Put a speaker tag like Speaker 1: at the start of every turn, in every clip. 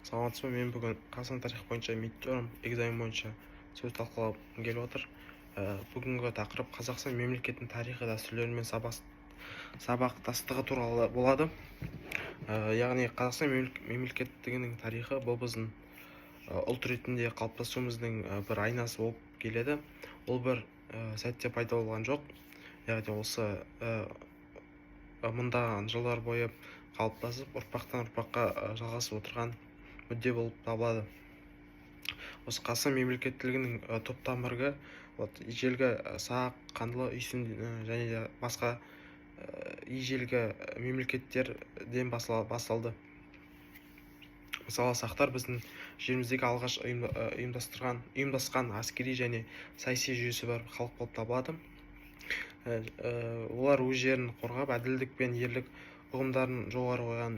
Speaker 1: Саламатсыз ба? Мен бүгін Қазақстан тарихы бойынша мидтерм экзамен бойынша сөз талқылағым келіп отыр. Бүгінгі тақырып Қазақстан мемлекетінің тарихи дәстүрлері мен сабақтастығы туралы болады. Яғни Қазақстан мемлекеттігінің тарихы бұл біздің ұлт ретінде қалыптасуымыздың бір айнасы болып келеді. Ол бір сәтте пайда болған жоқ. Яғни осы мыңдаған жылдар бойы қалыптасып, ұрпақтан ұрпаққа жалғасып отырған мүдде болып табылады. Осы Қазақстан мемлекеттілігінің топ тамыры ежелгі сақ, қанды, үйсін және де басқа ежелгі мемлекеттерден басталды. Мысалы, сақтар біздің жеріміздегі алғаш ұйымдасқан әскери және саяси жүйесі бар халық болып табылады. Олар өз жерін қорғап, әділдік пен ерлік ұғымдарын жоғары қойған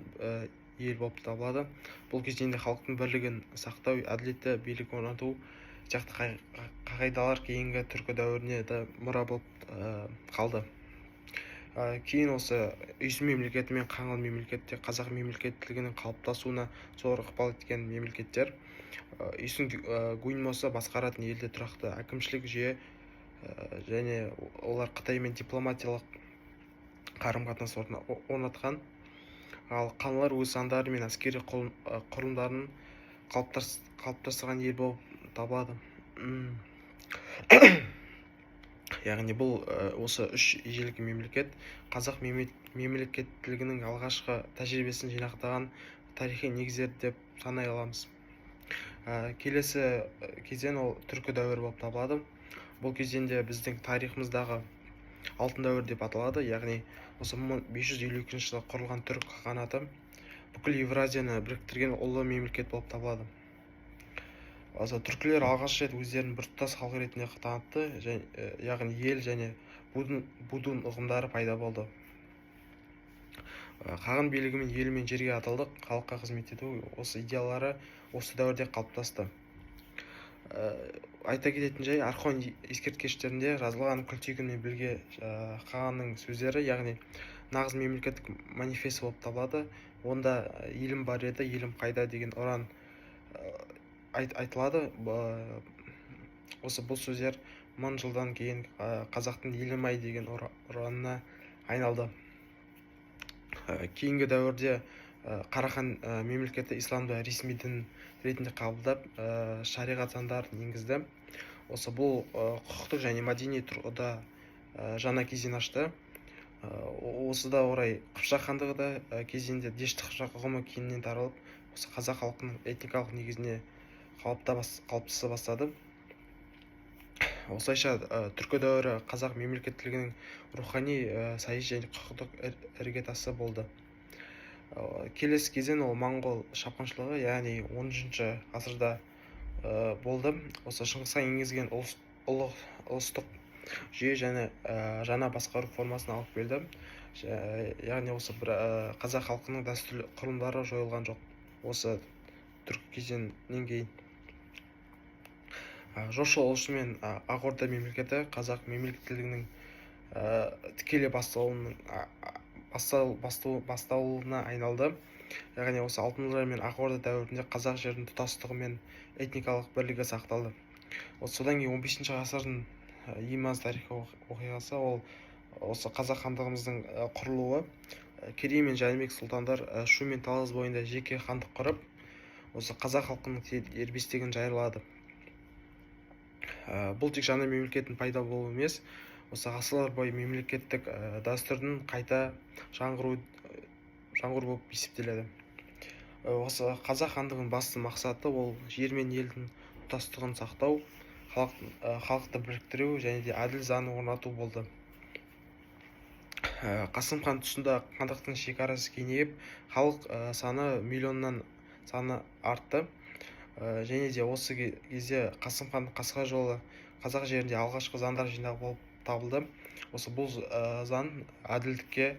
Speaker 1: ел болып табылады. Бұл кезеңде халықтың бірлігін сақтау, әділетті билік орнату сияқты қағидалар кейінгі түркі дәуіріне де мұра болып қалды. Кейін осы үйсін мемлекеті мен қаңлы мемлекетте қазақ мемлекеттілігінің қалыптасуына зор ықпал еткен мемлекеттер. Үйсін гуйнмосы басқаратын елде тұрақты әкімшілік жүйе және олар Қытаймен дипломатиялық қарым-қатынас орнатқан. Ал қаңлылар өз заңдары мен әскери құрылымдарын қалыптастырған ел болып табылады. Яғни бұл осы үш ежелгі мемлекет қазақ мемлекеттілігінің алғашқы тәжірибесін жинақтаған тарихи негіздер деп санай аламыз. Келесі кезең ол түркі дәуірі болып табылады. Бұл кезеңде біздің тарихымыздағы алтын дәуір деп аталады. Яғни осы 1552 жылы құрылған түрік қағанаты бүкіл Евразияны біріктірген ұлы мемлекет болып табылады. Осы түркілер алғаш рет өздерін біртұтас халық ретінде танытты, яғни ел және будун ұғымдары пайда болды. Қаған билігімен ел мен жерге адалдық, халыққа қызмет ету осы идеялары осы дәуірде қалыптасты. Айта кететін жай, Орхон ескерткіштерінде жазылған Күлтегін мен Білге қағанның сөздері, яғни нағыз мемлекеттік манифест болып табылады. Онда елім бар еді, елім қайда деген ұран айтылады. Осы бұл сөздер 1000 жылдан кейін қазақтың елім ай деген ұранына айналды. Кейінгі дәуірде Қарахан мемлекеті исламды ресми дін ретінде қабылдап, шариғат заңдарын енгізді. Осы бұл құқықтық және мәдени тұрғыда жаңа кезең ашты. Осыда орай Қыпшақ хандығы да кезеңде дешті Қыпшақ ұғымы кеңінен таралып, осы қазақ халқының этникалық негізіне қалыптаса бастады. Осылайша түркі дәуірі қазақ мемлекеттілігінің рухани, саяси және құқықтық іргетасы болды. Келесі кезең ол моңғол шапқыншылығы, яғни 10-шы ғасырда болды. Осы Шыңғысхан енгізген ұлыстық жүйе және жаңа басқару формасын алып келді. Яғни осы қазақ халқының дәстүрлі құрылымдары жойылған жоқ. Осы түркі кезеңінен кейін жошы ұлысы мен Ақ Орда мемлекеті қазақ мемлекеттілігінің тікелей бастауына айналды. Яғни осы алтын мен Ақ Орда дәуірінде қазақ жерінің тұтастығы мен этникалық бірлігі сақталды. Содан кейін 15-ші ғасырдың ең маңызды тарихи оқиғасы ол осы қазақ хандығымыздың құрылуы. Керей мен Жәнібек сұлтандар Шу мен Талас бойында жеке хандық құрып, осы қазақ халқының дербестігін жариялады. Бұл тек жаңа мемлекеттің пайда болуы емес, осы ғасырлар бойы мемлекеттік дәстүрдің қайта жаңғыру болып есептеледі. Осы қазақ хандығының басты мақсаты ол жер мен елдің тұтастығын сақтау, халықты біріктіру және де әділ заң орнату болды. Қасым хан тұсында хандықтың шекарасы кеңейіп, халық саны миллионнан саны артты. Және де осы кезде Қасым хан қасқа жолы қазақ жерінде алғашқы заңдар жинағы болып табылды. Осы бұл заң әділдікке,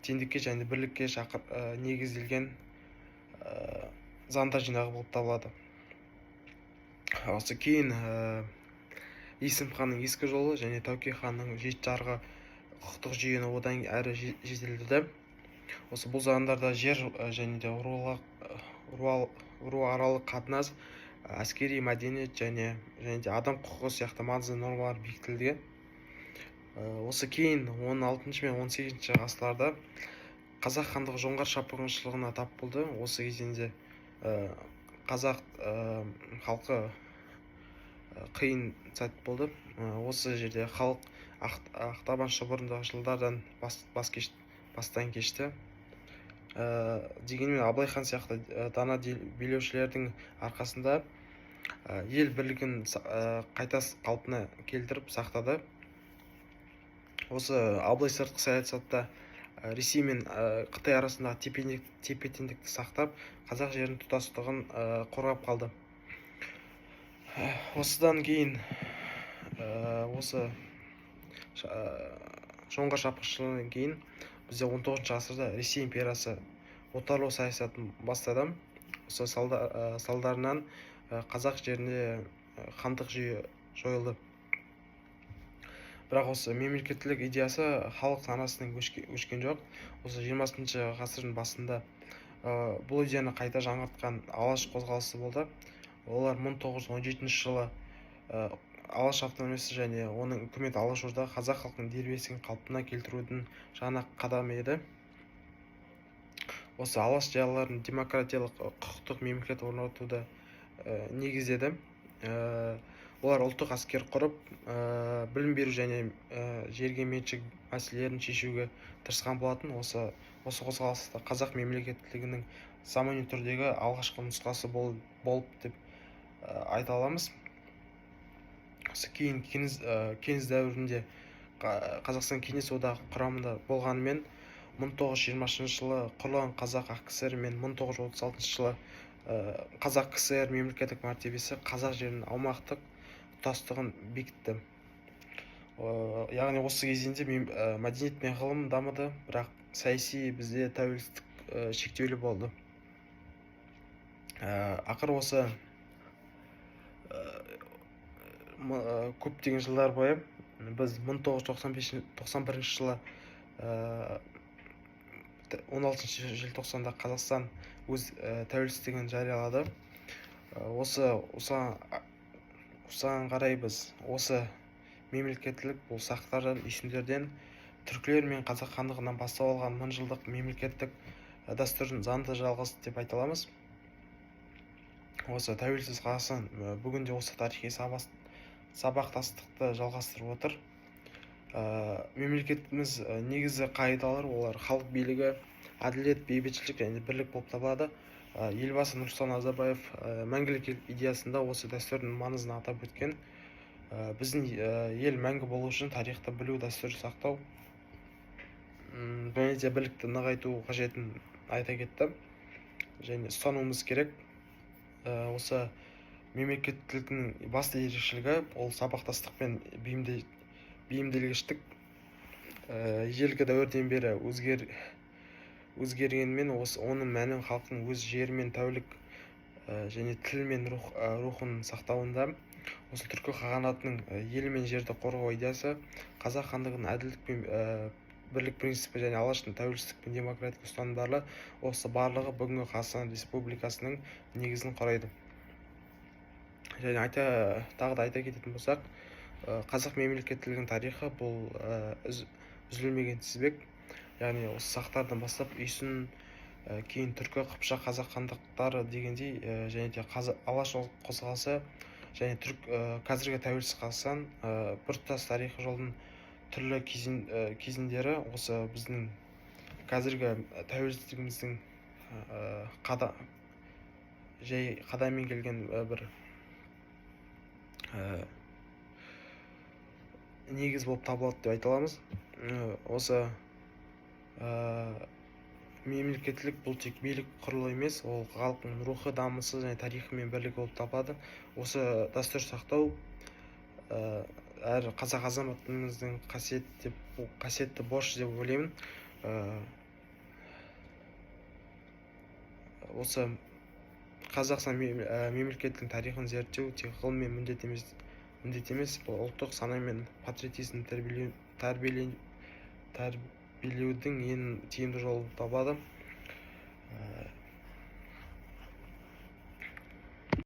Speaker 1: теңдікке және бірлікке негізделген заңдар жинағы болып табылады. Осы кейін Есім ханның ескі жолы және Тәуке ханның жеті жарғы құқықтық жүйені одан әрі жетілдірді. Осы бұл заңдарда жер және де руаралық қатынас, әскери мәдениет және де адам құқығы сияқты маңызды нормалар бекітілген. Осы кейін 16 мен 18 ғасырларда қазақ хандығы жоңғар шапқыншылығына тап болды. Осы кезеңде қазақ халқы қиын сәт болды. Осы жерде халық ақтабан шұбырындағы жылдардан бастан кешті. Дегенмен Абылай хан сияқты дана билеушілердің арқасында ел бірлігін қайта қалпына келтіріп сақтады. Осы Абылай сыртқы саясатта Ресей мен Қытай арасындағы тепе-теңдікті сақтап, қазақ жерінің тұтастығын қорғап қалды. Осыдан кейін осы жоңғар шапқыншылығынан кейін бізде 19 ғасырда Ресей империясы отарлау саясатын бастады. Осы салдарынан қазақ жерінде хандық жүйе жойылды. Бірақ осы мемлекеттілік идеясы халық санасынан өшкен жоқ. Осы 20-шы ғасырдың басында бұл идеяны қайта жаңғыртқан алаш қозғалысы болды. Олар 1917 жылы алаш автономиясы және оның үкімет алашорда қазақ халқының дербестігін қалпына келтірудің жаңа қадамы еді. Осы алаш зиялыларын демократиялық құқықтық мемлекет орнатуды негіздеді. Олар ұлттық әскер құрып, білім беру және жерге меншік мәселелерін шешуге тырысқан болатын. Осы қозғалыста қазақ мемлекеттілігінің замани түрдегі алғашқы нұсқасы болып деп айта аламыз. Осы кейін кеңес дәуірінде Қазақстан кеңес одағы құрамында болғанымен 1920 жылы құрылған Қазақ АКСР мен 1936 жылы Қазақ КСР мемлекеттік мәртебесі қазақ жерінің аумақтық тұтастығын бекітті. Яғни осы кезеңде мәдениет пен ғылым дамыды, бірақ саяси бізде тәуелсіздік шектеулі болды. Ақыры осы көптеген жылдар бойы біз 1991 жылы 16 желтоқсанда Қазақстан өз тәуелсіздігін жариялады. Осыған қарай біз осы мемлекеттілік бұл сақтардан, үйсіндерден, түркілер мен қазақ хандығынан бастау алған 1000 жылдық мемлекеттік дәстүрдің заңды жалғасы деп айта аламыз. Осы тәуелсіз Қазақстан бүгінде осы тарихи сабақтастықты жалғастырып отыр. Мемлекетіміз негізі қағидалар олар халық билігі, әділет, бейбітшілік және бірлік болып табылады. Елбасы Нұрсұлтан Назарбаев мәңгілік ел идеясында осы дәстүрдің маңызын атап өткен. Біздің ел мәңгі болу үшін тарихты білу, дәстүрді сақтау және де бірлікті нығайту қажетін айта кетті. Және ұстануымыз керек. Осы мемлекеттіліктің басты ерекшелігі ол сабақтастық пен бейімделгіштік. Ежелгі дәуірден бері өзгергенмен оның мәні халықтың өз жері мен тәулік және тіл мен рухын сақтауында. Осы түркі қағанатының ел мен жерді қорғау идеясы қазақ хандығының әділдік пен бірлік принципі және алаштың тәуелсіздік пен демократик ұстанымдары осы барлығы бүгінгі Қазақстан Республикасының негізін құрайды. Және тағы да айта кететін болсақ, қазақ мемлекеттілігінің тарихы бұл үзілмеген тізбек. Яғни осы сақтардан бастап үйсін, кейін түркі, қыпшақ, қазақ хандықтары дегендей, және де алаш қозғалысы және қазіргі тәуелсіз Қазақстан біртұтас тарихи жолдың түрлі кезеңдері осы біздің қазіргі тәуелсіздігіміздің жай қадаммен келген бір негіз болып табылады деп айта аламыз. Осы мемлекеттілік бұл тек билік құрылы емес, ол халықтың рухы, дамысы және тарихы мен бірлігі болып табылады. Осы дәстүр сақтау әр қазақ азаматымыздың қасиетті борыш деп ойлаймын. Осы Қазақстан мемлекеттің тарихын зерттеу тек ғылым мен міндет емес, бұл ұлттық сана мен патриотизм тәрбиелеудің ең тиімді жолы табады.